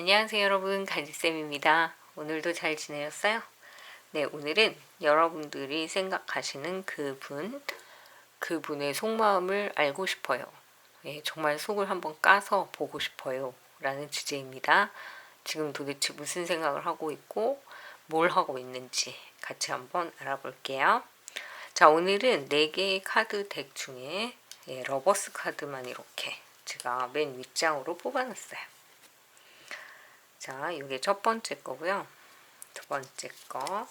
안녕하세요 여러분, 간지쌤입니다. 오늘도 잘 지내셨어요? 네, 오늘은 여러분들이 생각하시는 그분의 속마음을 알고 싶어요. 네, 정말 속을 한번 까서 보고 싶어요 라는 주제입니다. 지금 도대체 무슨 생각을 하고 있고 뭘 하고 있는지 같이 한번 알아볼게요. 자, 오늘은 4개의 카드 덱 중에 러버스 카드만 이렇게 제가 맨 윗장으로 뽑아놨어요. 자, 이게 첫 번째 거고요. 두 번째 거,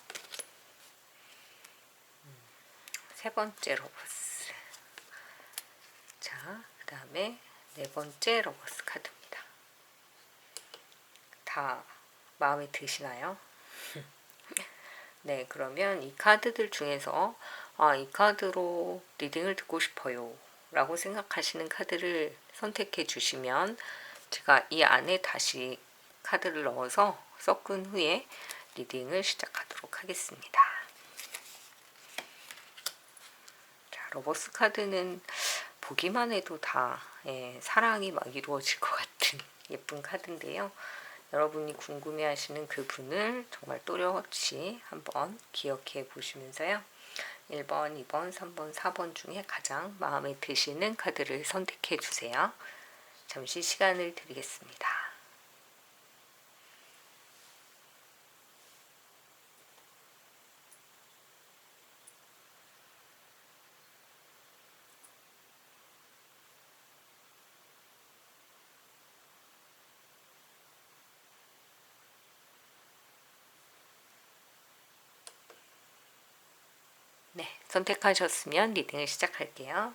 세 번째 러버스. 자, 그 다음에 네 번째 러버스 카드입니다. 다 마음에 드시나요? 네, 그러면 이 카드들 중에서 이 카드로 리딩을 듣고 싶어요 라고 생각하시는 카드를 선택해 주시면 제가 이 안에 다시 카드를 넣어서 섞은 후에 리딩을 시작하도록 하겠습니다. 자, 러버스 카드는 보기만 해도 다 사랑이 막 이루어질 것 같은 예쁜 카드인데요. 여러분이 궁금해하시는 그 분을 정말 또렷이 한번 기억해 보시면서요. 1번, 2번, 3번, 4번 중에 가장 마음에 드시는 카드를 선택해 주세요. 잠시 시간을 드리겠습니다. 네, 선택하셨으면 리딩을 시작할게요.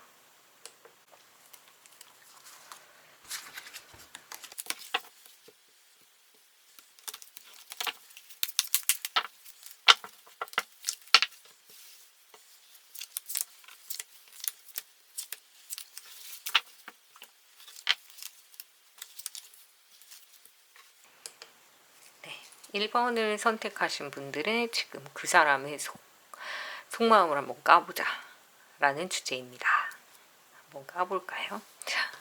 네, 1번을 선택하신 분들은 지금 그 사람의 속마음을 한번 까보자 라는 주제입니다. 한번 까볼까요? 자,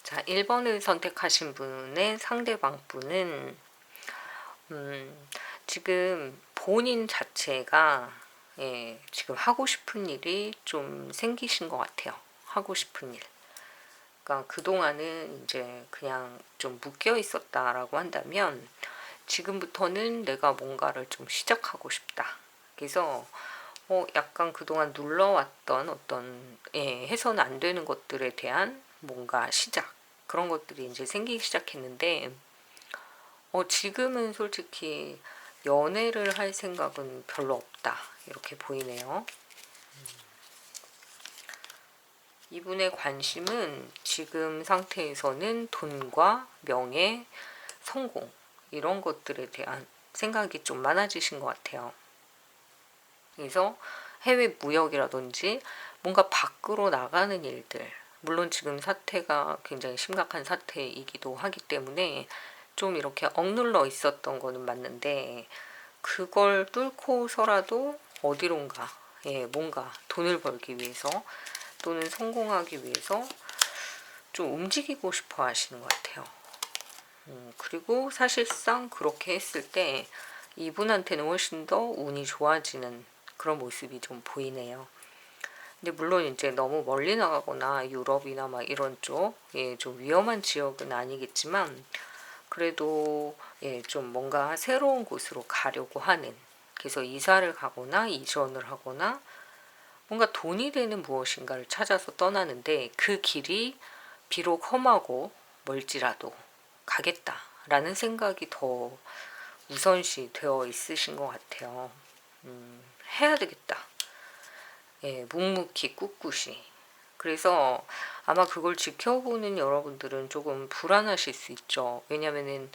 자, 1번을 선택하신 분의 상대방 분은 지금 본인 자체가 지금 하고 싶은 일이 좀 생기신 것 같아요. 하고 싶은 일. 그러니까 그동안은 이제 그냥 좀 묶여 있었다라고 한다면 지금부터는 내가 뭔가를 좀 시작하고 싶다. 그래서 약간 그동안 눌러왔던 어떤 해서는 안 되는 것들에 대한 뭔가 시작, 그런 것들이 이제 생기기 시작했는데 지금은 솔직히 연애를 할 생각은 별로 없다 이렇게 보이네요. 이분의 관심은 지금 상태에서는 돈과 명예, 성공 이런 것들에 대한 생각이 좀 많아지신 것 같아요. 그래서 해외 무역이라든지 뭔가 밖으로 나가는 일들, 물론 지금 사태가 굉장히 심각한 사태이기도 하기 때문에 좀 이렇게 억눌러 있었던 거는 맞는데 그걸 뚫고서라도 어디론가 뭔가 돈을 벌기 위해서 또는 성공하기 위해서 좀 움직이고 싶어 하시는 것 같아요. 그리고 사실상 그렇게 했을 때 이분한테는 훨씬 더 운이 좋아지는 그런 모습이 좀 보이네요. 근데 물론 이제 너무 멀리 나가거나 유럽이나 막 이런 쪽, 좀 위험한 지역은 아니겠지만 그래도 좀 뭔가 새로운 곳으로 가려고 하는, 그래서 이사를 가거나 이전을 하거나 뭔가 돈이 되는 무엇인가를 찾아서 떠나는데 그 길이 비록 험하고 멀지라도 가겠다라는 생각이 더 우선시 되어 있으신 것 같아요. 해야 되겠다. 묵묵히 꿋꿋이. 그래서 아마 그걸 지켜보는 여러분들은 조금 불안하실 수 있죠. 왜냐면은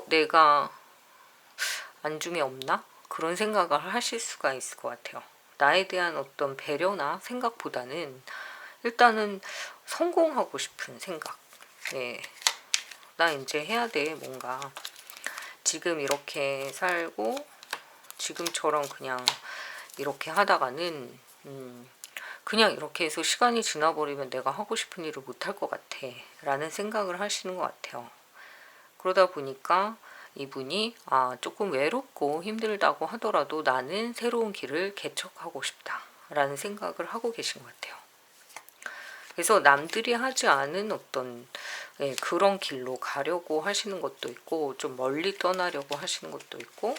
내가 안중에 없나? 그런 생각을 하실 수가 있을 것 같아요. 나에 대한 어떤 배려나 생각보다는 일단은 성공하고 싶은 생각. 예. 나 이제 해야 돼, 뭔가. 지금 이렇게 살고, 지금처럼 그냥 이렇게 하다가는, 그냥 이렇게 해서 시간이 지나버리면 내가 하고 싶은 일을 못할 것 같아. 라는 생각을 하시는 것 같아요. 그러다 보니까 이분이 조금 외롭고 힘들다고 하더라도 나는 새로운 길을 개척하고 싶다. 라는 생각을 하고 계신 것 같아요. 그래서 남들이 하지 않은 어떤 그런 길로 가려고 하시는 것도 있고, 좀 멀리 떠나려고 하시는 것도 있고,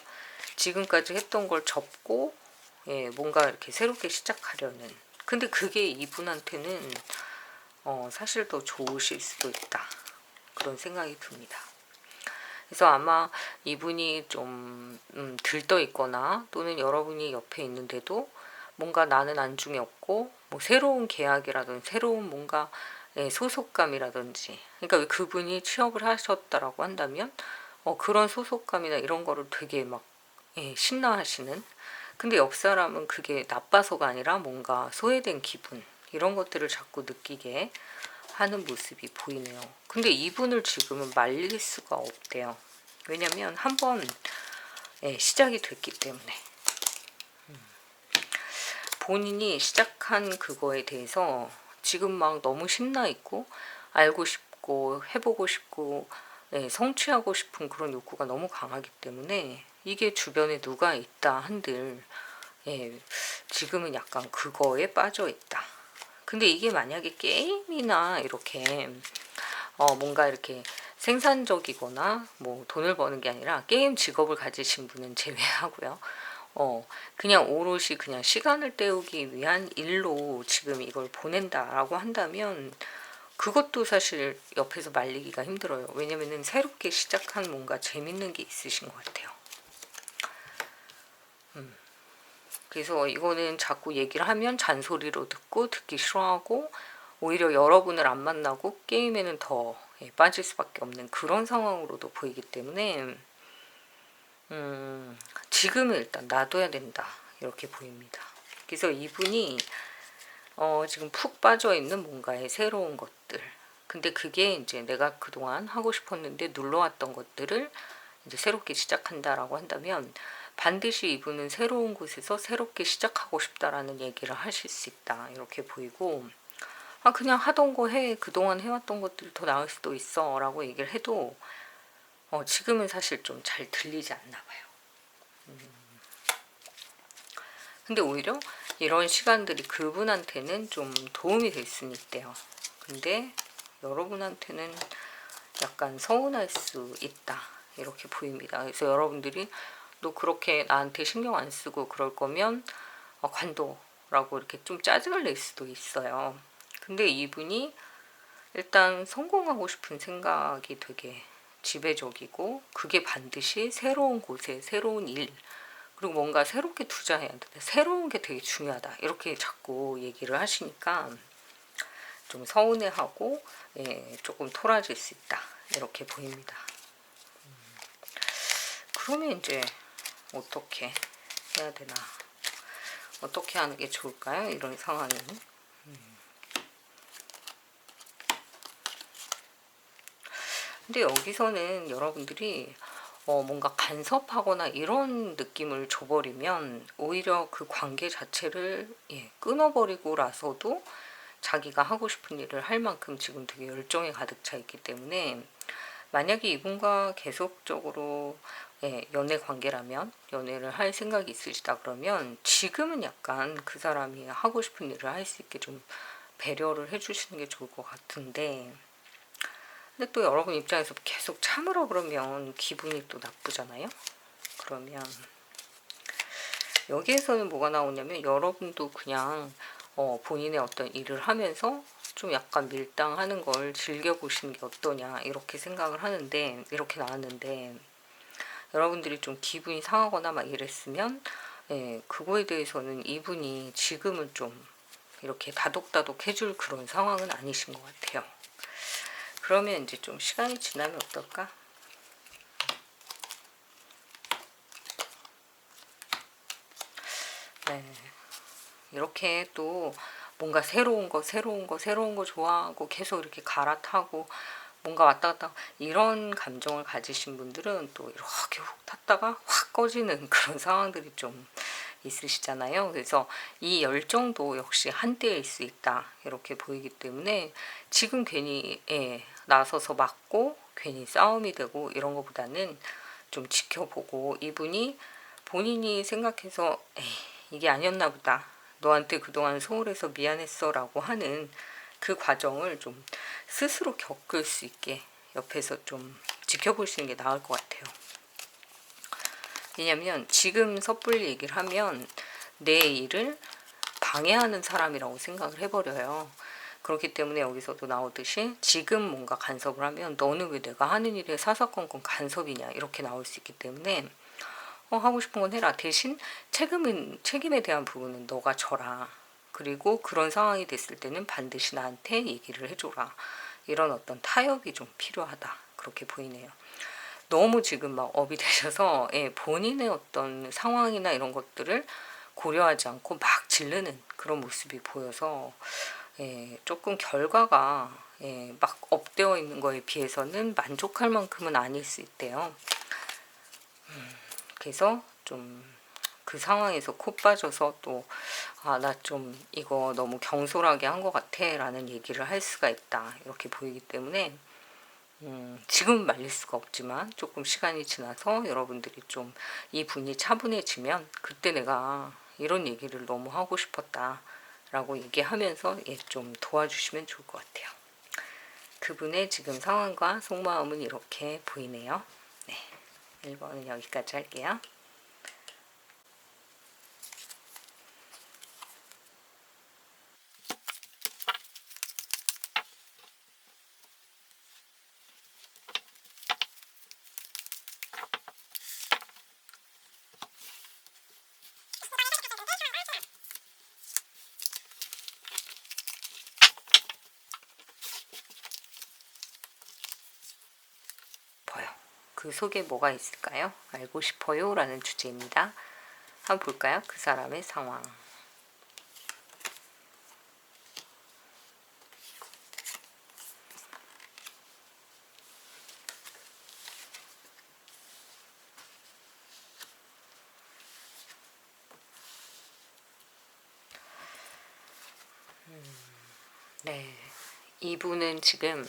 지금까지 했던 걸 접고 뭔가 이렇게 새롭게 시작하려는. 근데 그게 이분한테는 사실 더 좋으실 수도 있다. 그런 생각이 듭니다. 그래서 아마 이분이 좀 들떠 있거나 또는 여러분이 옆에 있는데도 뭔가 나는 안중에 없고, 뭐 새로운 계약이라든지 새로운 뭔가 소속감이라든지, 그러니까 왜 그분이 취업을 하셨다라고 한다면 그런 소속감이나 이런 거를 되게 막 신나하시는. 근데 옆 사람은 그게 나빠서가 아니라 뭔가 소외된 기분, 이런 것들을 자꾸 느끼게 하는 모습이 보이네요. 근데 이분을 지금은 말릴 수가 없대요. 왜냐면 한번 시작이 됐기 때문에. 본인이 시작한 그거에 대해서 지금 막 너무 신나 있고, 알고 싶고 해보고 싶고 성취하고 싶은 그런 욕구가 너무 강하기 때문에, 이게 주변에 누가 있다 한들 지금은 약간 그거에 빠져 있다. 근데 이게 만약에 게임이나 이렇게 뭔가 이렇게 생산적이거나 뭐 돈을 버는 게 아니라 게임 직업을 가지신 분은 제외하고요. 그냥 오롯이 그냥 시간을 때우기 위한 일로 지금 이걸 보낸다라고 한다면, 그것도 사실 옆에서 말리기가 힘들어요. 왜냐면은 새롭게 시작한 뭔가 재밌는 게 있으신 것 같아요. 그래서 이거는 자꾸 얘기를 하면 잔소리로 듣고 듣기 싫어하고, 오히려 여러분을 안 만나고 게임에는 더 빠질 수밖에 없는 그런 상황으로도 보이기 때문에 지금은 일단 놔둬야 된다, 이렇게 보입니다. 그래서 이분이 지금 푹 빠져 있는 뭔가의 새로운 것들, 근데 그게 이제 내가 그동안 하고 싶었는데 눌러왔던 것들을 이제 새롭게 시작한다라고 한다면, 반드시 이분은 새로운 곳에서 새롭게 시작하고 싶다라는 얘기를 하실 수 있다, 이렇게 보이고, 그냥 하던 거 해, 그동안 해왔던 것들이 더 나을 수도 있어 라고 얘기를 해도 지금은 사실 좀 잘 들리지 않나 봐요. 근데 오히려 이런 시간들이 그분한테는 좀 도움이 될 수는 있대요. 근데 여러분한테는 약간 서운할 수 있다, 이렇게 보입니다. 그래서 여러분들이 너 그렇게 나한테 신경 안 쓰고 그럴 거면 관둬라고 이렇게 좀 짜증을 낼 수도 있어요. 근데 이분이 일단 성공하고 싶은 생각이 되게 지배적이고, 그게 반드시 새로운 곳에 새로운 일, 그리고 뭔가 새롭게 투자해야 된다, 새로운 게 되게 중요하다, 이렇게 자꾸 얘기를 하시니까 좀 서운해하고 조금 토라질 수 있다, 이렇게 보입니다. 그러면 이제 어떻게 해야 되나, 어떻게 하는 게 좋을까요, 이런 상황에는? 근데 여기서는 여러분들이 뭔가 간섭하거나 이런 느낌을 줘버리면 오히려 그 관계 자체를 끊어버리고라서도 자기가 하고 싶은 일을 할 만큼 지금 되게 열정이 가득 차 있기 때문에, 만약에 이분과 계속적으로 연애 관계라면, 연애를 할 생각이 있으시다 그러면 지금은 약간 그 사람이 하고 싶은 일을 할 수 있게 좀 배려를 해주시는 게 좋을 것 같은데, 근데 또 여러분 입장에서 계속 참으라 그러면 기분이 또 나쁘잖아요. 그러면 여기에서는 뭐가 나오냐면, 여러분도 그냥 본인의 어떤 일을 하면서 좀 약간 밀당하는 걸 즐겨보시는 게 어떠냐, 이렇게 생각을 하는데, 이렇게 나왔는데, 여러분들이 좀 기분이 상하거나 막 이랬으면 그거에 대해서는 이분이 지금은 좀 이렇게 다독다독 해줄 그런 상황은 아니신 것 같아요. 그러면 이제 좀 시간이 지나면 어떨까? 네. 이렇게 또 뭔가 새로운 거 좋아하고 계속 이렇게 갈아타고 뭔가 왔다 갔다 이런 감정을 가지신 분들은 또 이렇게 훅 탔다가 확 꺼지는 그런 상황들이 좀 있으시잖아요. 그래서 이 열정도 역시 한때일 수 있다 이렇게 보이기 때문에 지금 괜히 나서서 맞고 괜히 싸움이 되고 이런 것보다는 좀 지켜보고 이분이 본인이 생각해서 에이, 이게 아니었나 보다. 너한테 그동안 소홀해서 미안했어 라고 하는 그 과정을 좀 스스로 겪을 수 있게 옆에서 좀 지켜보시는 게 나을 것 같아요. 왜냐면 지금 섣불리 얘기를 하면 내 일을 방해하는 사람이라고 생각을 해버려요. 그렇기 때문에 여기서도 나오듯이 지금 뭔가 간섭을 하면 너는 왜 내가 하는 일에 사사건건 간섭이냐 이렇게 나올 수 있기 때문에 하고 싶은 건 해라. 대신 책임에 대한 부분은 너가 져라. 그리고 그런 상황이 됐을 때는 반드시 나한테 얘기를 해줘라. 이런 어떤 타협이 좀 필요하다. 그렇게 보이네요. 너무 지금 막 업이 되셔서 본인의 어떤 상황이나 이런 것들을 고려하지 않고 막 지르는 그런 모습이 보여서 조금 결과가 막 업되어 있는 거에 비해서는 만족할 만큼은 아닐 수 있대요. 그래서 좀 그 상황에서 코 빠져서 또 나 좀 이거 너무 경솔하게 한 것 같아 라는 얘기를 할 수가 있다 이렇게 보이기 때문에 지금 말릴 수가 없지만 조금 시간이 지나서 여러분들이 좀 이 분이 차분해지면 그때 내가 이런 얘기를 너무 하고 싶었다 라고 얘기하면서 좀 도와주시면 좋을 것 같아요. 그분의 지금 상황과 속마음은 이렇게 보이네요. 네, 1번은 여기까지 할게요. 그 속에 뭐가 있을까요? 알고 싶어요 라는 주제입니다. 한번 볼까요? 그 사람의 상황. 네, 이분은 지금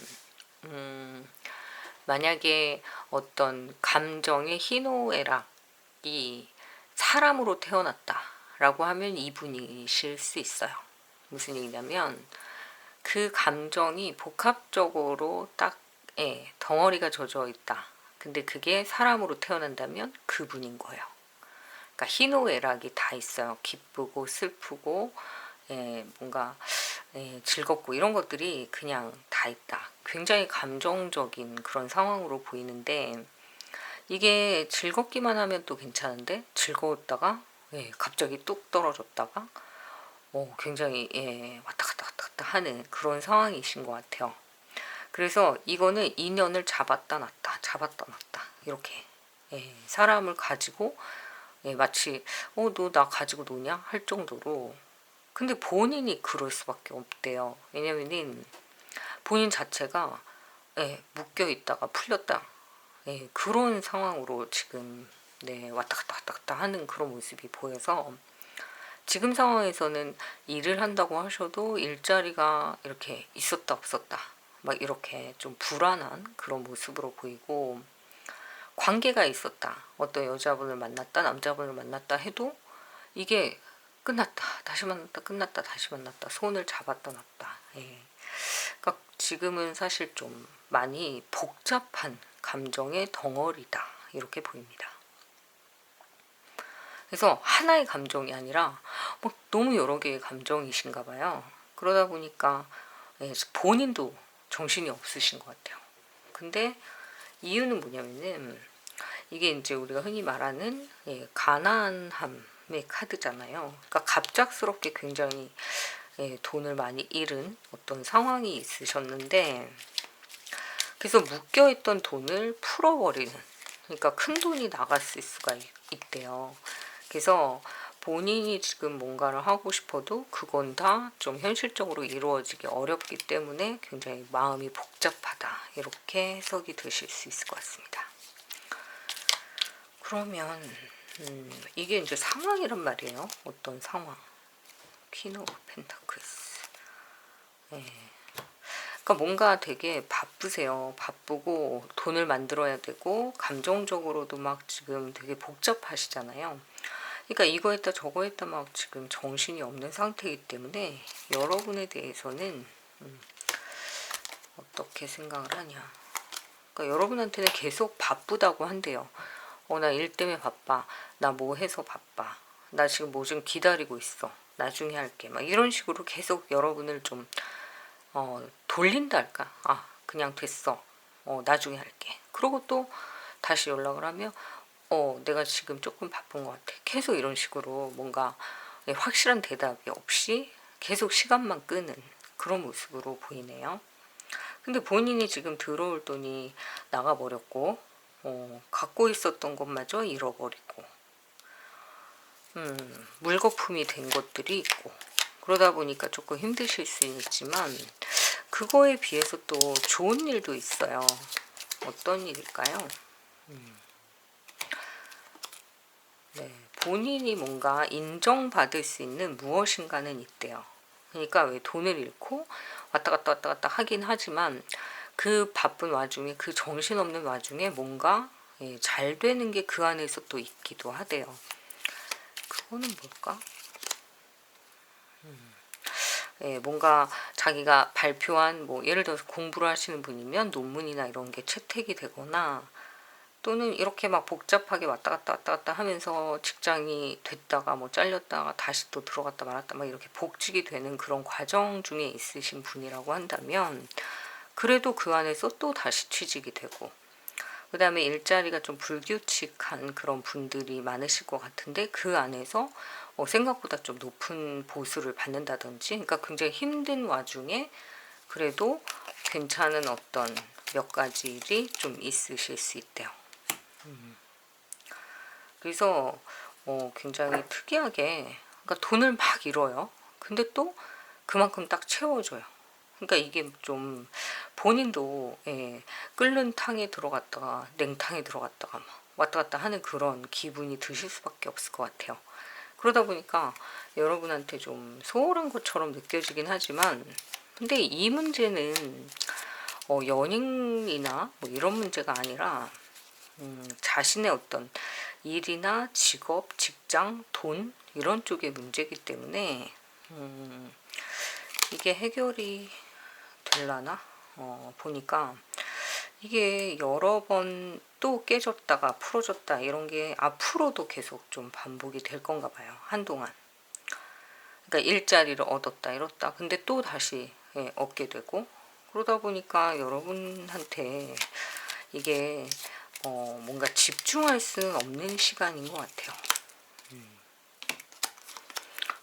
만약에 어떤 감정의 희노애락이 사람으로 태어났다 라고 하면 이분이실 수 있어요. 무슨 얘기냐면 그 감정이 복합적으로 딱 덩어리가 젖어 있다. 근데 그게 사람으로 태어난다면 그분인 거예요. 그러니까 희노애락이 다 있어요. 기쁘고 슬프고 뭔가 즐겁고 이런 것들이 그냥 다 있다. 굉장히 감정적인 그런 상황으로 보이는데 이게 즐겁기만 하면 또 괜찮은데 즐거웠다가 갑자기 뚝 떨어졌다가 굉장히 왔다 갔다 하는 그런 상황이신 것 같아요. 그래서 이거는 인연을 잡았다 놨다 이렇게 사람을 가지고 마치 너 나 가지고 노냐 할 정도로 근데 본인이 그럴 수밖에 없대요. 왜냐면은 본인 자체가 묶여 있다가 풀렸다 그런 상황으로 지금 왔다 갔다 하는 그런 모습이 보여서 지금 상황에서는 일을 한다고 하셔도 일자리가 이렇게 있었다 없었다 막 이렇게 좀 불안한 그런 모습으로 보이고 관계가 있었다. 어떤 여자분을 만났다 남자분을 만났다 해도 이게 끝났다 다시 만났다 끝났다 다시 만났다 손을 잡았다 놨다 그러니까 지금은 사실 좀 많이 복잡한 감정의 덩어리다 이렇게 보입니다. 그래서 하나의 감정이 아니라 너무 여러 개의 감정이신가 봐요. 그러다 보니까 본인도 정신이 없으신 것 같아요. 근데 이유는 뭐냐면은 이게 이제 우리가 흔히 말하는 가난함의 카드잖아요. 그러니까 갑작스럽게 굉장히 돈을 많이 잃은 어떤 상황이 있으셨는데 그래서 묶여있던 돈을 풀어버리는 그러니까 큰 돈이 나갔을 수가 있대요. 그래서 본인이 지금 뭔가를 하고 싶어도 그건 다 좀 현실적으로 이루어지기 어렵기 때문에 굉장히 마음이 복잡하다, 이렇게 해석이 되실 수 있을 것 같습니다. 그러면 이게 이제 상황이란 말이에요. 어떤 상황. 퀸 오브 펜타클스. 네. 그러니까 뭔가 되게 바쁘세요. 바쁘고 돈을 만들어야 되고 감정적으로도 막 지금 되게 복잡하시잖아요. 그러니까 이거 했다 저거 했다 막 지금 정신이 없는 상태이기 때문에 여러분에 대해서는 어떻게 생각을 하냐. 그러니까 여러분한테는 계속 바쁘다고 한대요. 나 일 때문에 바빠. 나 뭐 해서 바빠. 나 지금 뭐 좀 기다리고 있어. 나중에 할게. 막 이런 식으로 계속 여러분을 좀 돌린다 할까? 그냥 됐어. 나중에 할게. 그러고 또 다시 연락을 하면 내가 지금 조금 바쁜 것 같아. 계속 이런 식으로 뭔가 확실한 대답이 없이 계속 시간만 끄는 그런 모습으로 보이네요. 근데 본인이 지금 들어올 돈이 나가버렸고 갖고 있었던 것마저 잃어버리고 물거품이 된 것들이 있고 그러다 보니까 조금 힘드실 수는 있지만 그거에 비해서 또 좋은 일도 있어요. 어떤 일일까요? 네, 본인이 뭔가 인정받을 수 있는 무엇인가는 있대요. 그러니까 왜 돈을 잃고 왔다 갔다 왔다 갔다 하긴 하지만 그 바쁜 와중에 그 정신없는 와중에 뭔가 잘 되는 게 그 안에서 또 있기도 하대요. 그거는 뭘까? 뭔가 자기가 발표한 뭐 예를 들어서 공부를 하시는 분이면 논문이나 이런 게 채택이 되거나 또는 이렇게 막 복잡하게 왔다 갔다 왔다 갔다 하면서 직장이 됐다가 뭐 잘렸다가 다시 또 들어갔다 말았다 막 이렇게 복직이 되는 그런 과정 중에 있으신 분이라고 한다면 그래도 그 안에서 또 다시 취직이 되고 그 다음에 일자리가 좀 불규칙한 그런 분들이 많으실 것 같은데 그 안에서 생각보다 좀 높은 보수를 받는다든지 그러니까 굉장히 힘든 와중에 그래도 괜찮은 어떤 몇 가지 일이 좀 있으실 수 있대요. 그래서 굉장히 특이하게 그러니까 돈을 막 잃어요. 근데 또 그만큼 딱 채워줘요. 그러니까 이게 좀 본인도 끓는 탕에 들어갔다가 냉탕에 들어갔다가 막 왔다 갔다 하는 그런 기분이 드실 수밖에 없을 것 같아요. 그러다 보니까 여러분한테 좀 소홀한 것처럼 느껴지긴 하지만 근데 이 문제는 연인이나 뭐 이런 문제가 아니라 자신의 어떤 일이나 직업, 직장, 돈 이런 쪽의 문제이기 때문에 이게 해결이 되려나? 보니까 이게 여러 번 또 깨졌다가 풀어졌다 이런 게 앞으로도 계속 좀 반복이 될 건가 봐요. 한동안. 그러니까 일자리를 얻었다 잃었다 근데 또 다시 얻게 되고 그러다 보니까 여러분한테 이게 뭔가 집중할 수는 없는 시간인 것 같아요.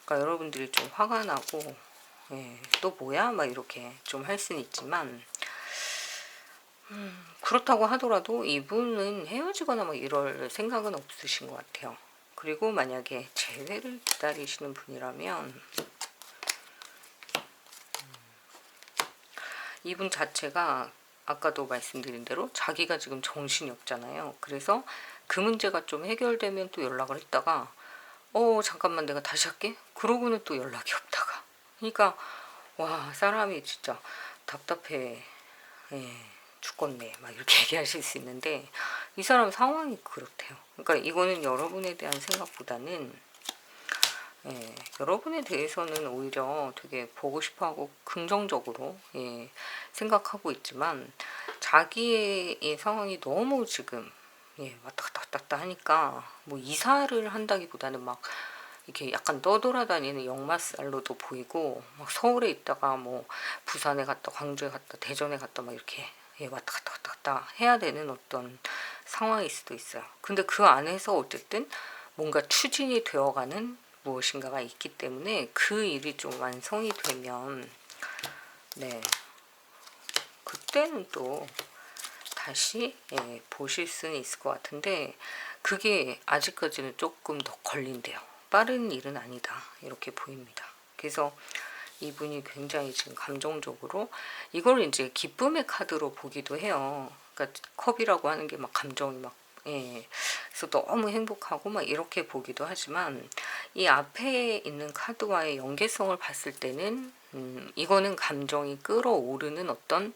그러니까 여러분들이 좀 화가 나고 또 뭐야? 막 이렇게 좀 할 수는 있지만 그렇다고 하더라도 이분은 헤어지거나 뭐 이럴 생각은 없으신 것 같아요. 그리고 만약에 재회를 기다리시는 분이라면 이분 자체가 아까도 말씀드린 대로 자기가 지금 정신이 없잖아요. 그래서 그 문제가 좀 해결되면 또 연락을 했다가 잠깐만 내가 다시 할게 그러고는 또 연락이 없다가 그러니까 와 사람이 진짜 답답해 죽겠네 막 이렇게 얘기하실 수 있는데 이 사람 상황이 그렇대요. 그러니까 이거는 여러분에 대한 생각보다는 여러분에 대해서는 오히려 되게 보고 싶어하고 긍정적으로 생각하고 있지만 자기의 상황이 너무 지금 왔다 갔다 왔다 갔다 하니까 뭐 이사를 한다기보다는 막 이렇게 약간 떠돌아다니는 역마살로도 보이고 막 서울에 있다가 뭐 부산에 갔다 광주에 갔다 대전에 갔다 막 이렇게 왔다 갔다 왔다 갔다 해야 되는 어떤 상황일 수도 있어요. 근데 그 안에서 어쨌든 뭔가 추진이 되어가는 무엇인가가 있기 때문에 그 일이 좀 완성이 되면 그때는 또 다시 보실 수는 있을 것 같은데 그게 아직까지는 조금 더 걸린대요. 빠른 일은 아니다 이렇게 보입니다. 그래서 이분이 굉장히 지금 감정적으로 이걸 이제 기쁨의 카드로 보기도 해요. 그러니까 컵이라고 하는 게 막 감정이 막 그래서 너무 행복하고 막 이렇게 보기도 하지만 이 앞에 있는 카드와의 연계성을 봤을 때는 이거는 감정이 끌어오르는 어떤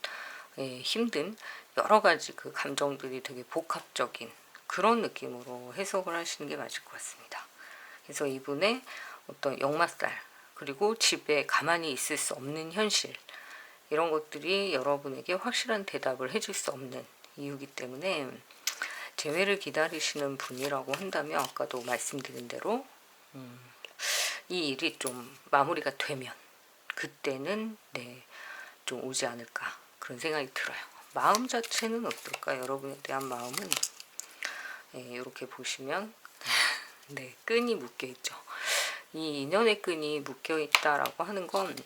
힘든 여러 가지 그 감정들이 되게 복합적인 그런 느낌으로 해석을 하시는 게 맞을 것 같습니다. 그래서 이분의 어떤 역마살 그리고 집에 가만히 있을 수 없는 현실 이런 것들이 여러분에게 확실한 대답을 해줄 수 없는 이유이기 때문에 재회를 기다리시는 분이라고 한다면 아까도 말씀드린 대로 이 일이 좀 마무리가 되면 그때는 좀 오지 않을까 그런 생각이 들어요. 마음 자체는 어떨까? 여러분에 대한 마음은 이렇게 보시면 끈이 묶여있죠. 이 인연의 끈이 묶여있다라고 하는 건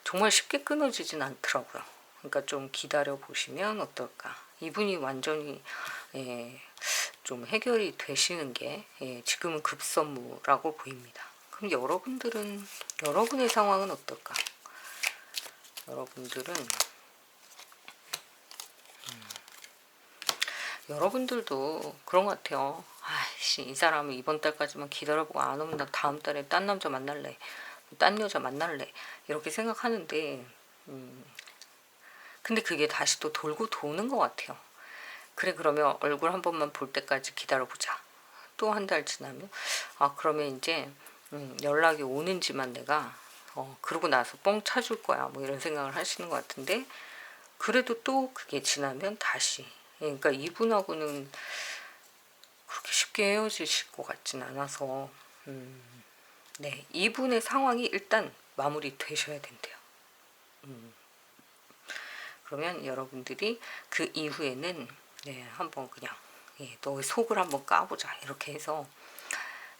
정말 쉽게 끊어지진 않더라고요. 그러니까 좀 기다려 보시면 어떨까. 이분이 완전히 좀 해결이 되시는 게 지금은 급선무라고 보입니다. 그럼 여러분의 상황은 어떨까? 여러분들도 그런 것 같아요. 아이씨, 이 사람은 이번 달까지만 기다려보고 안 오면 나 다음 달에 딴 남자 만날래, 딴 여자 만날래 이렇게 생각하는데 근데 그게 다시 또 돌고 도는 것 같아요. 그래, 그러면 얼굴 한 번만 볼 때까지 기다려보자. 또 한 달 지나면 그러면 이제 연락이 오는지만 내가 그러고 나서 뻥 차줄 거야 뭐 이런 생각을 하시는 것 같은데 그래도 또 그게 지나면 다시 그러니까 이분하고는 그렇게 쉽게 헤어지실 것 같진 않아서 이분의 상황이 일단 마무리 되셔야 된대요. 그러면 여러분들이 그 이후에는 한번 그냥 너의 속을 한번 까보자 이렇게 해서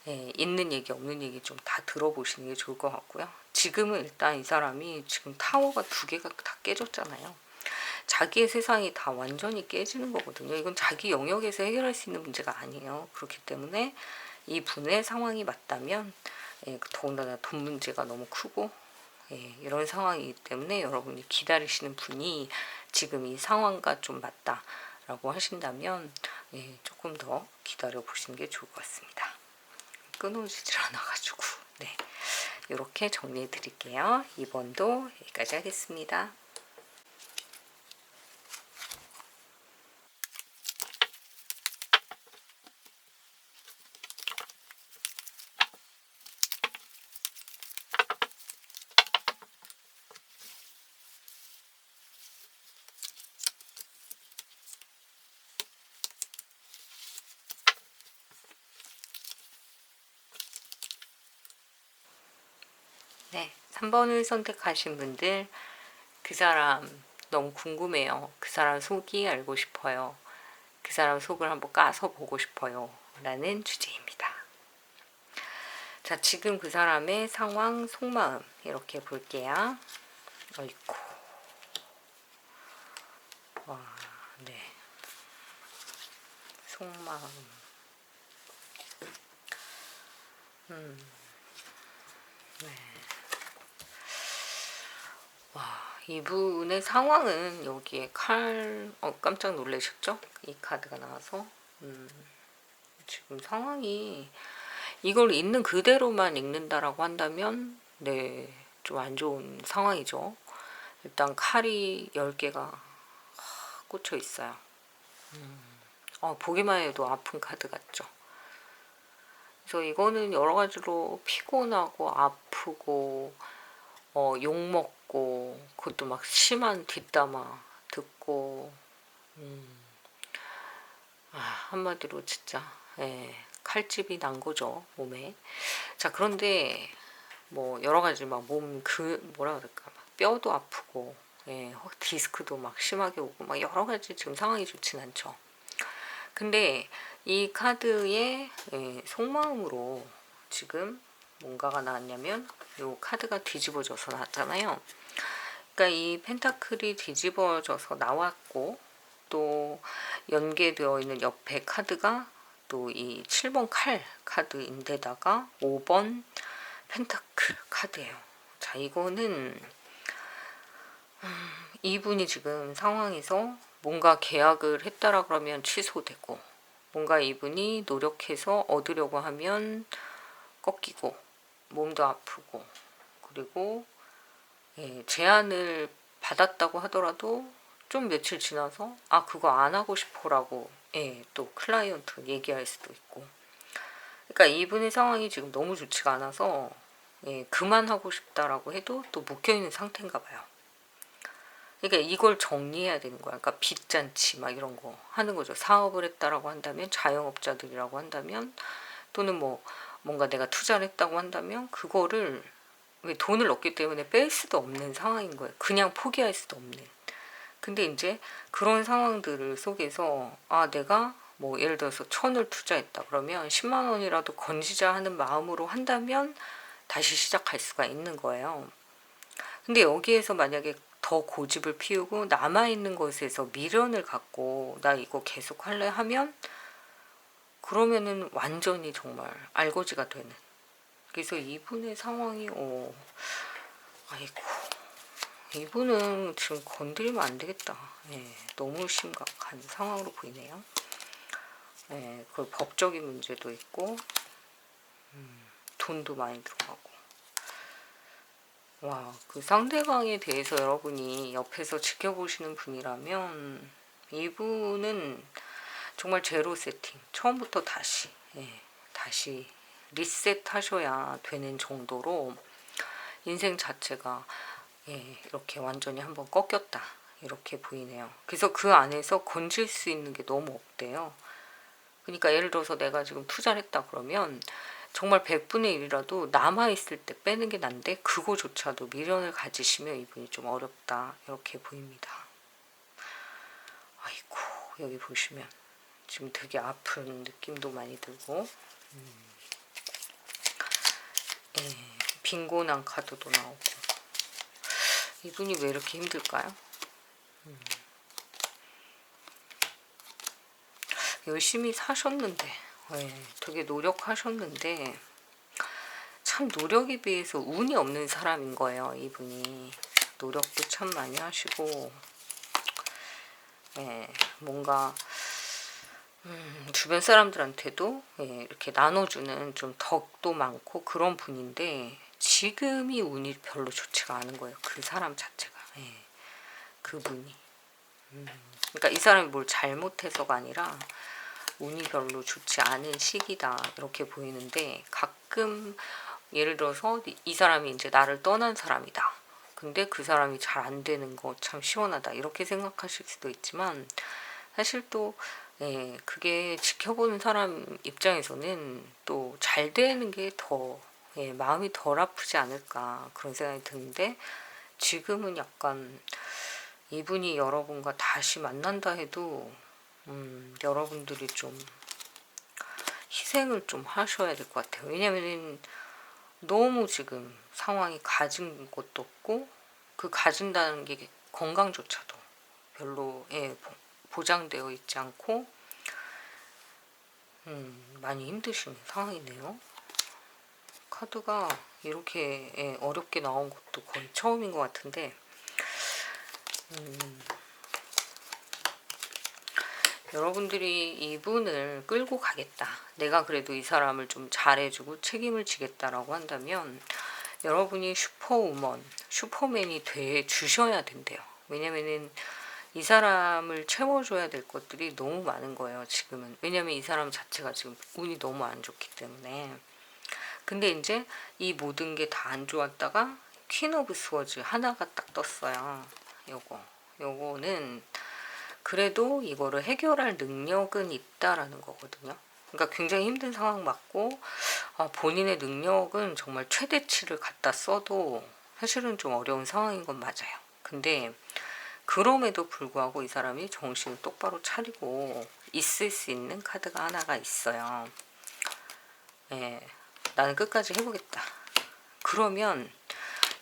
있는 얘기 없는 얘기 좀 다 들어보시는 게 좋을 것 같고요. 지금은 일단 이 사람이 지금 타워가 2개가 다 깨졌잖아요. 자기의 세상이 다 완전히 깨지는 거거든요. 이건 자기 영역에서 해결할 수 있는 문제가 아니에요. 그렇기 때문에 이 분의 상황이 맞다면 더군다나 돈 문제가 너무 크고 이런 상황이기 때문에 여러분이 기다리시는 분이 지금 이 상황과 좀 맞다라고 하신다면 조금 더 기다려 보시는 게 좋을 것 같습니다. 끊어지질 않아가지고 이렇게 정리해 드릴게요. 2번도 여기까지 하겠습니다. 네, 3번을 선택하신 분들 그 사람 너무 궁금해요. 그 사람 속이 알고 싶어요. 그 사람 속을 한번 까서 보고 싶어요. 라는 주제입니다. 자, 지금 그 사람의 상황, 속마음 이렇게 볼게요. 어이쿠. 와, 속마음. 와, 이분의 상황은 여기에 깜짝 놀라셨죠? 이 카드가 나와서. 지금 상황이 이걸 있는 그대로만 읽는다라고 한다면 좀 안 좋은 상황이죠. 일단 칼이 10개가 꽂혀 있어요. 보기만 해도 아픈 카드 같죠. 그래서 이거는 여러 가지로 피곤하고 아프고 욕먹고 그것도 막 심한 뒷담화 듣고 한마디로 진짜 칼집이 난 거죠, 몸에. 자, 그런데 뭐 여러 가지 막 뭐라 그럴까, 막 뼈도 아프고 디스크도 막 심하게 오고 막 여러 가지 지금 상황이 좋진 않죠. 근데 이 카드의 속마음으로 지금 뭔가가 나왔냐면 이 카드가 뒤집어져서 나왔잖아요. 그러니까 이 펜타클이 뒤집어져서 나왔고 또 연계되어 있는 옆에 카드가 또 이 7번 칼 카드인데다가 5번 펜타클 카드예요. 자, 이거는 이분이 지금 상황에서 뭔가 계약을 했다라 그러면 취소되고, 뭔가 이분이 노력해서 얻으려고 하면 꺾이고, 몸도 아프고, 그리고 제안을 받았다고 하더라도 좀 며칠 지나서 그거 안 하고 싶어라고 또 클라이언트 얘기할 수도 있고. 그러니까 이분의 상황이 지금 너무 좋지가 않아서 그만하고 싶다라고 해도 또 묶여있는 상태인가 봐요. 그러니까 이걸 정리해야 되는 거야. 그러니까 빚잔치 막 이런 거 하는 거죠. 사업을 했다라고 한다면, 자영업자들이라고 한다면, 또는 뭔가 내가 투자를 했다고 한다면 그거를 왜 돈을 얻기 때문에 뺄 수도 없는 상황인 거예요. 그냥 포기할 수도 없는. 근데 이제 그런 상황들을 속에서 내가 예를 들어서 1,000을 투자했다 그러면 10만 원이라도 건지자 하는 마음으로 한다면 다시 시작할 수가 있는 거예요. 근데 여기에서 만약에 더 고집을 피우고 남아있는 것에서 미련을 갖고 나 이거 계속 할래 하면, 그러면은 완전히 정말 알거지가 되는. 그래서 이분의 상황이 아이고, 이분은 지금 건드리면 안 되겠다. 너무 심각한 상황으로 보이네요. 그 법적인 문제도 있고, 돈도 많이 들어가고. 와, 그 상대방에 대해서 여러분이 옆에서 지켜보시는 분이라면 이분은 정말 제로 세팅, 처음부터 다시 리셋하셔야 되는 정도로 인생 자체가 이렇게 완전히 한번 꺾였다, 이렇게 보이네요. 그래서 그 안에서 건질 수 있는 게 너무 없대요. 그러니까 예를 들어서 내가 지금 투자를 했다 그러면 정말 100분의 1이라도 남아있을 때 빼는 게 난데, 그거조차도 미련을 가지시면 이분이 좀 어렵다, 이렇게 보입니다. 아이고, 여기 보시면 지금 되게 아픈 느낌도 많이 들고, 빈곤한 카드도 나오고. 이분이 왜 이렇게 힘들까요? 열심히 사셨는데, 되게 노력하셨는데 참 노력에 비해서 운이 없는 사람인 거예요. 이분이 노력도 참 많이 하시고, 뭔가 주변 사람들한테도 이렇게 나눠주는 좀 덕도 많고 그런 분인데, 지금이 운이 별로 좋지가 않은 거예요. 그 사람 자체가, 그분이. 그러니까 이 사람이 뭘 잘못해서가 아니라 운이 별로 좋지 않은 시기다, 이렇게 보이는데, 가끔 예를 들어서 이 사람이 이제 나를 떠난 사람이다. 근데 그 사람이 잘 안 되는 거 참 시원하다, 이렇게 생각하실 수도 있지만, 사실 또 그게 지켜보는 사람 입장에서는 또 잘 되는 게 더 마음이 덜 아프지 않을까, 그런 생각이 드는데, 지금은 약간 이분이 여러분과 다시 만난다 해도 여러분들이 좀 희생을 좀 하셔야 될 것 같아요. 왜냐면은 너무 지금 상황이 가진 것도 없고, 그 가진다는 게 건강조차도 별로 보장되어 있지 않고 많이 힘드신 상황이네요. 카드가 이렇게 어렵게 나온 것도 거의 처음인 것 같은데, 여러분들이 이분을 끌고 가겠다, 내가 그래도 이 사람을 좀 잘해주고 책임을 지겠다라고 한다면 여러분이 슈퍼우먼, 슈퍼맨이 돼 주셔야 된대요. 왜냐면은 이 사람을 채워줘야 될 것들이 너무 많은 거예요, 지금은. 왜냐면 이 사람 자체가 지금 운이 너무 안 좋기 때문에. 근데 이제 이 모든 게 다 안 좋았다가 퀸 오브 스워즈 하나가 딱 떴어요. 요거는 그래도 이거를 해결할 능력은 있다라는 거거든요. 그러니까 굉장히 힘든 상황 맞고, 본인의 능력은 정말 최대치를 갖다 써도 사실은 좀 어려운 상황인 건 맞아요. 근데 그럼에도 불구하고 이 사람이 정신을 똑바로 차리고 있을 수 있는 카드가 하나가 있어요. 나는 끝까지 해보겠다. 그러면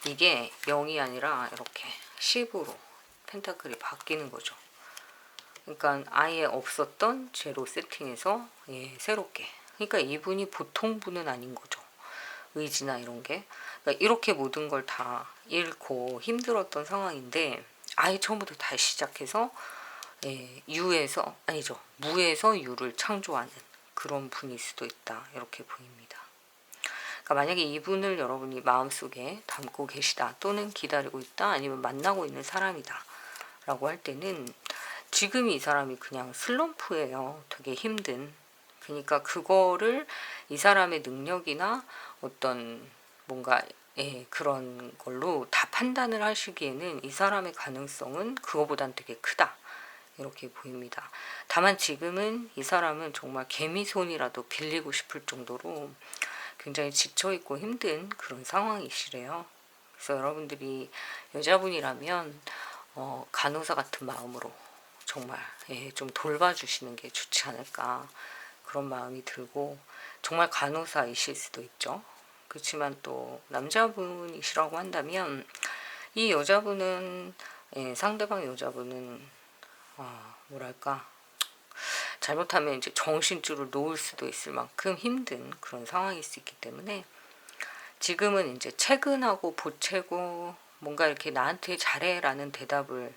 이게 0이 아니라 이렇게 10으로 펜타클이 바뀌는 거죠. 그러니까 아예 없었던 제로 세팅에서 새롭게. 그러니까 이분이 보통 분은 아닌 거죠. 의지나 이런 게. 그러니까 이렇게 모든 걸 다 잃고 힘들었던 상황인데 아예 처음부터 다시 시작해서 유에서 아니죠. 무에서 유를 창조하는 그런 분일 수도 있다. 이렇게 보입니다. 그러니까 만약에 이분을 여러분이 마음속에 담고 계시다 또는 기다리고 있다 아니면 만나고 있는 사람이다 라고 할 때는 지금 이 사람이 그냥 슬럼프예요. 되게 힘든. 그러니까 그거를 이 사람의 능력이나 어떤 뭔가 그런 걸로 다 판단을 하시기에는 이 사람의 가능성은 그거보단 되게 크다. 이렇게 보입니다. 다만 지금은 이 사람은 정말 개미손이라도 빌리고 싶을 정도로 굉장히 지쳐있고 힘든 그런 상황이시래요. 그래서 여러분들이 여자분이라면 간호사 같은 마음으로 정말 좀 돌봐주시는 게 좋지 않을까 그런 마음이 들고 정말 간호사이실 수도 있죠. 그렇지만 또 남자분이시라고 한다면 이 여자분은 상대방 여자분은 뭐랄까 잘못하면 이제 정신줄을 놓을 수도 있을 만큼 힘든 그런 상황일 수 있기 때문에 지금은 이제 채근하고 보채고 뭔가 이렇게 나한테 잘해라는 대답을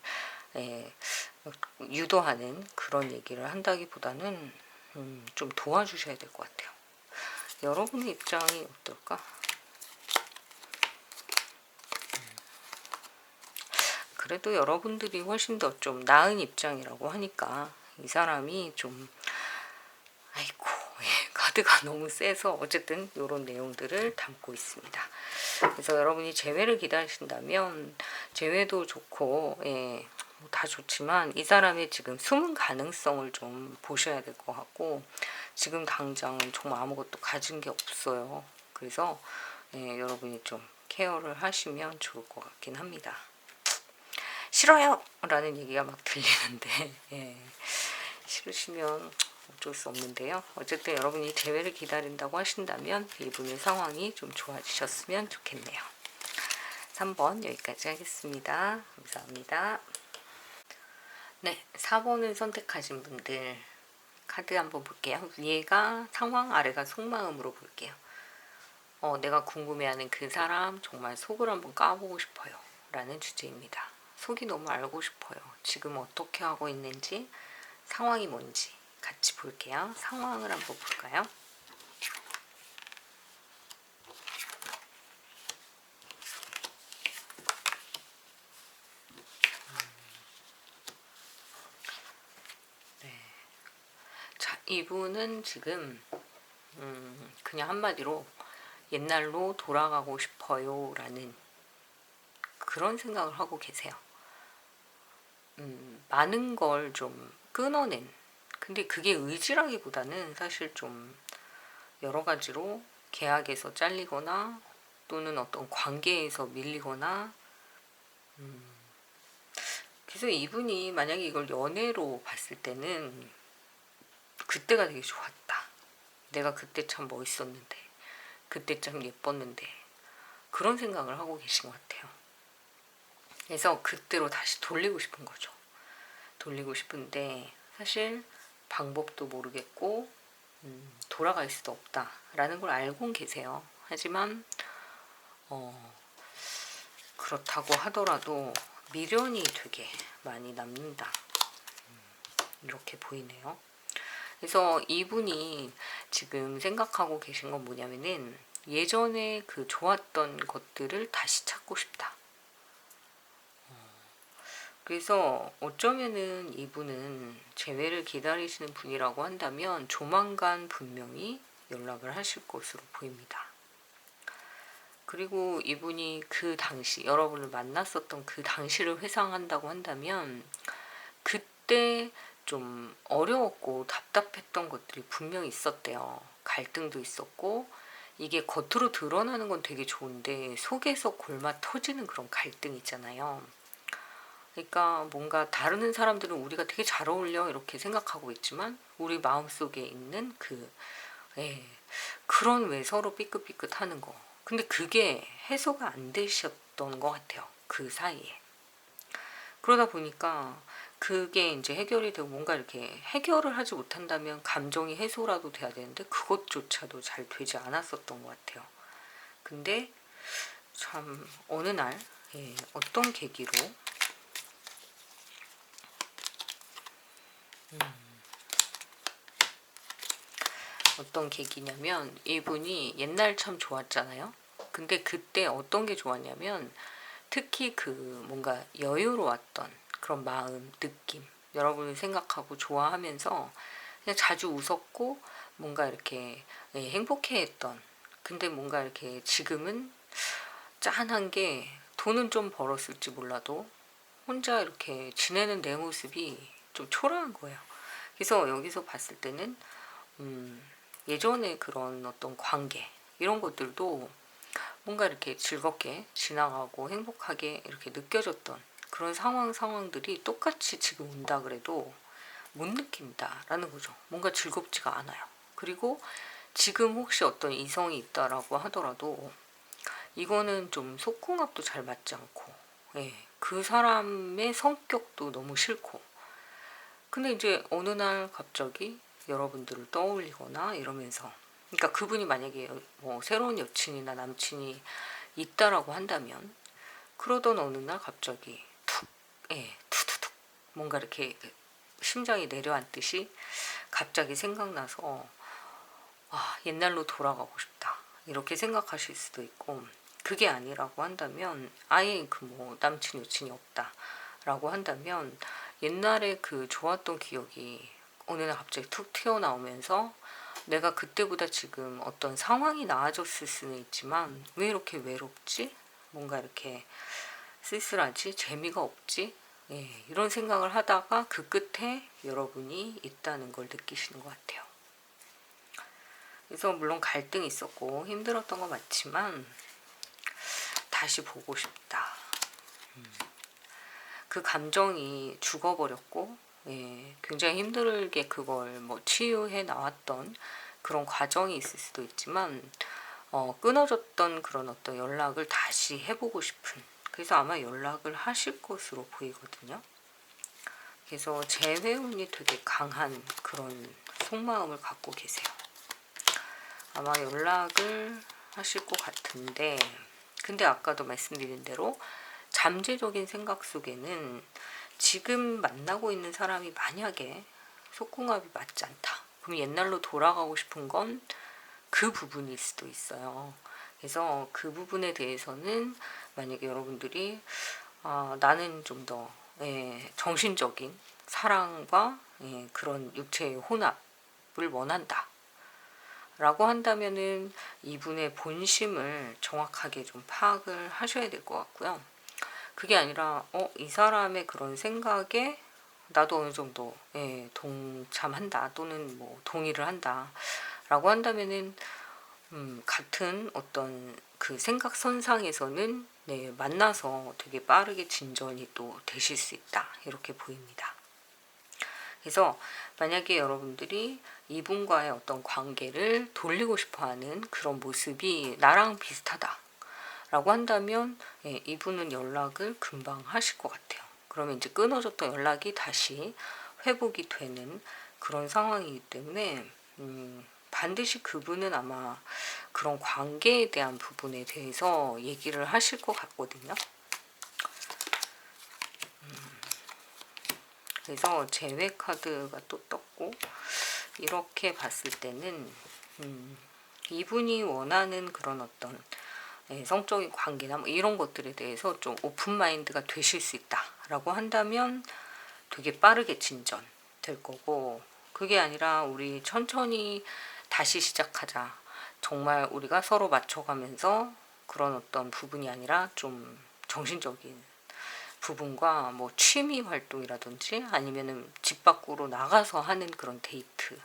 유도하는 그런 얘기를 한다기보다는 좀 도와주셔야 될 것 같아요. 여러분의 입장이 어떨까? 그래도 여러분들이 훨씬 더 좀 나은 입장이라고 하니까 이 사람이 좀 아이고 카드가 너무 세서 어쨌든 이런 내용들을 담고 있습니다. 그래서 여러분이 재회를 기다리신다면 재회도 좋고 다 좋지만 이 사람의 지금 숨은 가능성을 좀 보셔야 될 것 같고 지금 당장은 정말 아무것도 가진 게 없어요. 그래서 여러분이 좀 케어를 하시면 좋을 것 같긴 합니다. 싫어요! 라는 얘기가 막 들리는데 싫으시면 어쩔 수 없는데요. 어쨌든 여러분이 재회를 기다린다고 하신다면 이분의 상황이 좀 좋아지셨으면 좋겠네요. 3번 여기까지 하겠습니다. 감사합니다. 네, 4번을 선택하신 분들 카드 한번 볼게요. 위에가 상황, 아래가 속마음으로 볼게요. 내가 궁금해하는 그 사람 정말 속을 한번 까보고 싶어요. 라는 주제입니다. 속이 너무 알고 싶어요. 지금 어떻게 하고 있는지, 상황이 뭔지 같이 볼게요. 상황을 한번 볼까요? 네. 자, 이분은 지금 그냥 한마디로 옛날로 돌아가고 싶어요 라는 그런 생각을 하고 계세요. 많은 걸 좀 끊어낸, 근데 그게 의지라기보다는 사실 좀 여러 가지로 계약에서 잘리거나 또는 어떤 관계에서 밀리거나 그래서 이분이 만약에 이걸 연애로 봤을 때는 그때가 되게 좋았다. 내가 그때 참 멋있었는데 그때 참 예뻤는데 그런 생각을 하고 계신 것 같아요. 그래서 그때로 다시 돌리고 싶은 거죠. 돌리고 싶은데 사실 방법도 모르겠고 돌아갈 수도 없다라는 걸 알고는 계세요. 하지만 그렇다고 하더라도 미련이 되게 많이 남는다. 이렇게 보이네요. 그래서 이분이 지금 생각하고 계신 건 뭐냐면은 예전에 그 좋았던 것들을 다시 찾고 싶다. 그래서 어쩌면은 이분은 재회를 기다리시는 분이라고 한다면 조만간 분명히 연락을 하실 것으로 보입니다. 그리고 이분이 그 당시 여러분을 만났었던 그 당시를 회상한다고 한다면 그때 좀 어려웠고 답답했던 것들이 분명히 있었대요. 갈등도 있었고 이게 겉으로 드러나는 건 되게 좋은데 속에서 골마 터지는 그런 갈등 있잖아요. 그러니까 뭔가 다른 사람들은 우리가 되게 잘 어울려 이렇게 생각하고 있지만 우리 마음속에 있는 그런 왜 서로 삐끗삐끗하는 거. 근데 그게 해소가 안 되셨던 것 같아요. 그 사이에. 그러다 보니까 그게 이제 해결이 되고 뭔가 이렇게 해결을 하지 못한다면 감정이 해소라도 돼야 되는데 그것조차도 잘 되지 않았었던 것 같아요. 근데 참 어느 날 어떤 계기로 어떤 계기냐면 이분이 옛날 참 좋았잖아요. 근데 그때 어떤 게 좋았냐면 특히 그 뭔가 여유로웠던 그런 마음, 느낌, 여러분을 생각하고 좋아하면서 그냥 자주 웃었고 뭔가 이렇게 행복해했던. 근데 뭔가 이렇게 지금은 짠한 게 돈은 좀 벌었을지 몰라도 혼자 이렇게 지내는 내 모습이 좀 초라한 거예요. 그래서 여기서 봤을 때는 예전에 그런 어떤 관계 이런 것들도 뭔가 이렇게 즐겁게 지나가고 행복하게 이렇게 느껴졌던 그런 상황들이 똑같이 지금 온다 그래도 못 느낀다 라는 거죠. 뭔가 즐겁지가 않아요. 그리고 지금 혹시 어떤 이성이 있다라고 하더라도 이거는 좀 속궁합도 잘 맞지 않고 그 사람의 성격도 너무 싫고 근데 이제 어느 날 갑자기 여러분들을 떠올리거나 이러면서 그러니까 그분이 만약에 뭐 새로운 여친이나 남친이 있다라고 한다면 그러던 어느 날 갑자기 툭, 투두둑 뭔가 이렇게 심장이 내려앉듯이 갑자기 생각나서 옛날로 돌아가고 싶다 이렇게 생각하실 수도 있고 그게 아니라고 한다면 아예 그 뭐 남친 여친이 없다라고 한다면 옛날에 그 좋았던 기억이 어느 날 갑자기 툭 튀어나오면서 내가 그때보다 지금 어떤 상황이 나아졌을 수는 있지만 왜 이렇게 외롭지? 뭔가 이렇게 쓸쓸하지? 재미가 없지? 이런 생각을 하다가 그 끝에 여러분이 있다는 걸 느끼시는 것 같아요. 그래서 물론 갈등이 있었고 힘들었던 거 맞지만 다시 보고 싶다. 그 감정이 죽어버렸고 굉장히 힘들게 그걸 뭐 치유해 나왔던 그런 과정이 있을 수도 있지만 끊어졌던 그런 어떤 연락을 다시 해보고 싶은 그래서 아마 연락을 하실 것으로 보이거든요. 그래서 재회운이 되게 강한 그런 속마음을 갖고 계세요. 아마 연락을 하실 것 같은데 근데 아까도 말씀드린 대로 잠재적인 생각 속에는 지금 만나고 있는 사람이 만약에 속궁합이 맞지 않다. 그럼 옛날로 돌아가고 싶은 건 그 부분일 수도 있어요. 그래서 그 부분에 대해서는 만약에 여러분들이 나는 좀 더 정신적인 사랑과 그런 육체의 혼합을 원한다. 라고 한다면은 이분의 본심을 정확하게 좀 파악을 하셔야 될 것 같고요. 그게 아니라 이 사람의 그런 생각에 나도 어느 정도 동참한다 또는 뭐 동의를 한다 라고 한다면은 같은 어떤 그 생각선상에서는 만나서 되게 빠르게 진전이 또 되실 수 있다 이렇게 보입니다. 그래서 만약에 여러분들이 이분과의 어떤 관계를 돌리고 싶어하는 그런 모습이 나랑 비슷하다 라고 한다면 이분은 연락을 금방 하실 것 같아요. 그러면 이제 끊어졌던 연락이 다시 회복이 되는 그런 상황이기 때문에 반드시 그분은 아마 그런 관계에 대한 부분에 대해서 얘기를 하실 것 같거든요. 그래서 재회 카드가 또 떴고 이렇게 봤을 때는 이분이 원하는 그런 어떤 성적인 관계나 뭐 이런 것들에 대해서 좀 오픈 마인드가 되실 수 있다라고 한다면 되게 빠르게 진전될 거고 그게 아니라 우리 천천히 다시 시작하자. 정말 우리가 서로 맞춰가면서 그런 어떤 부분이 아니라 좀 정신적인 부분과 뭐 취미 활동이라든지 아니면은 집 밖으로 나가서 하는 그런 데이트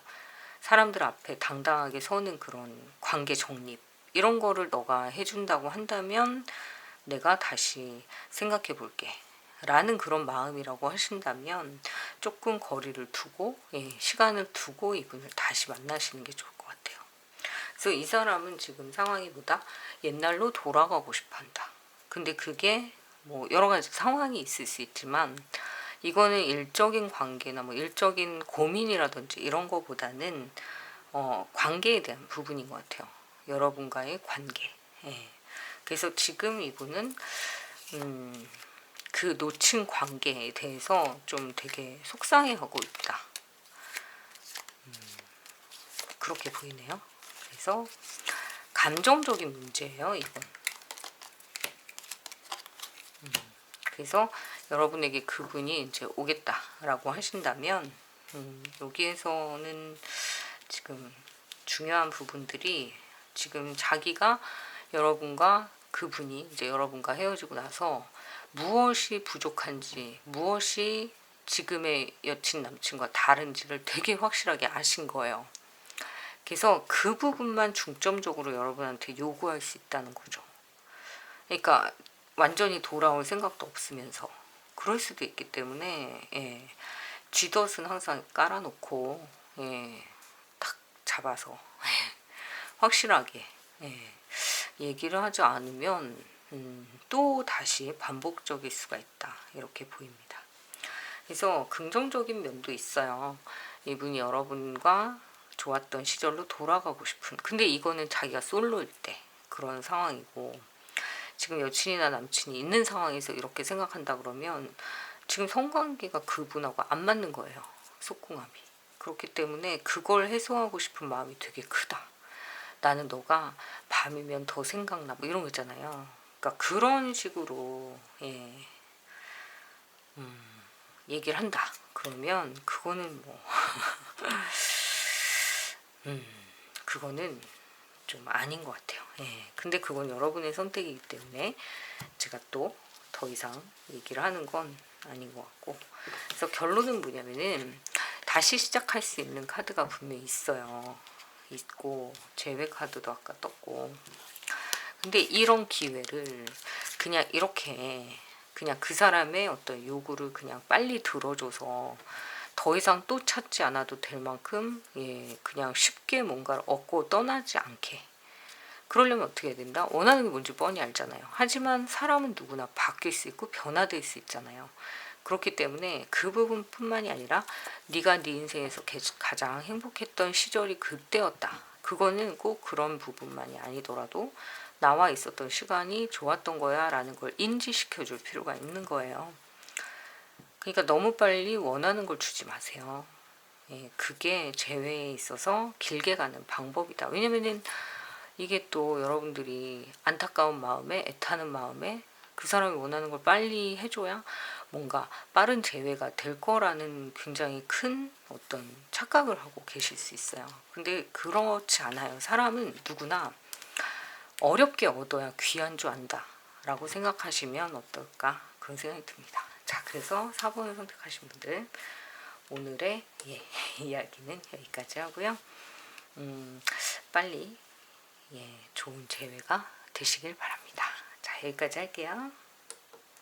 사람들 앞에 당당하게 서는 그런 관계 정립 이런 거를 너가 해준다고 한다면 내가 다시 생각해 볼게 라는 그런 마음이라고 하신다면 조금 거리를 두고 시간을 두고 이분을 다시 만나시는 게 좋을 것 같아요. 그래서 이 사람은 지금 상황이 뭐다? 옛날로 돌아가고 싶어 한다. 근데 그게 뭐 여러 가지 상황이 있을 수 있지만 이거는 일적인 관계나 뭐 일적인 고민이라든지 이런 거보다는 관계에 대한 부분인 것 같아요. 여러분과의 관계. 예. 그래서 지금 이분은 그 놓친 관계에 대해서 좀 되게 속상해하고 있다. 그렇게 보이네요. 그래서 감정적인 문제예요, 이건. 그래서 여러분에게 그분이 이제 오겠다라고 하신다면, 여기에서는 지금 중요한 부분들이 지금 자기가 여러분과 그분이 이제 여러분과 헤어지고 나서 무엇이 부족한지, 무엇이 지금의 여친 남친과 다른지를 되게 확실하게 아신 거예요. 그래서 그 부분만 중점적으로 여러분한테 요구할 수 있다는 거죠. 그러니까 완전히 돌아올 생각도 없으면서 그럴 수도 있기 때문에, 예, 쥐덫은 항상 깔아놓고, 예, 딱 잡아서 확실하게, 예, 얘기를 하지 않으면 또 다시 반복적일 수가 있다, 이렇게 보입니다. 그래서 긍정적인 면도 있어요. 이분이 여러분과 좋았던 시절로 돌아가고 싶은, 근데 이거는 자기가 솔로일 때 그런 상황이고, 지금 여친이나 남친이 있는 상황에서 이렇게 생각한다 그러면 지금 성관계가 그분하고 안 맞는 거예요. 속궁합이. 그렇기 때문에 그걸 해소하고 싶은 마음이 되게 크다. 나는 너가 밤이면 더 생각나, 뭐 이런 거 있잖아요. 그러니까 그런 식으로, 예, 얘기를 한다. 그러면 그거는 뭐 그거는 좀 아닌 것 같아요. 예. 근데 그건 여러분의 선택이기 때문에 제가 또 더 이상 얘기를 하는 건 아닌 것 같고, 그래서 결론은 뭐냐면은 다시 시작할 수 있는 카드가 분명히 있어요. 있고 제외 카드도 아까 떴고, 근데 이런 기회를 그냥 이렇게 그냥 그 사람의 어떤 요구를 그냥 빨리 들어줘서 더 이상 또 찾지 않아도 될 만큼, 예, 그냥 쉽게 뭔가를 얻고 떠나지 않게, 그러려면 어떻게 해야 된다? 원하는 게 뭔지 뻔히 알잖아요. 하지만 사람은 누구나 바뀔 수 있고 변화될 수 있잖아요. 그렇기 때문에 그 부분뿐만이 아니라 네가 네 인생에서 가장 행복했던 시절이 그때였다. 그거는 꼭 그런 부분만이 아니더라도 나와 있었던 시간이 좋았던 거야 라는 걸 인지시켜 줄 필요가 있는 거예요. 그러니까 너무 빨리 원하는 걸 주지 마세요. 예, 그게 재회에 있어서 길게 가는 방법이다. 왜냐면은 이게 또 여러분들이 안타까운 마음에, 애타는 마음에 그 사람이 원하는 걸 빨리 해줘야 뭔가 빠른 재회가 될 거라는 굉장히 큰 어떤 착각을 하고 계실 수 있어요. 근데 그렇지 않아요. 사람은 누구나 어렵게 얻어야 귀한 줄 안다 라고 생각하시면 어떨까, 그런 생각이 듭니다. 자, 그래서 4번을 선택하신 분들 오늘의, 예, 이야기는 여기까지 하고요. 빨리, 예, 좋은 재회가 되시길 바랍니다. 자, 여기까지 할게요.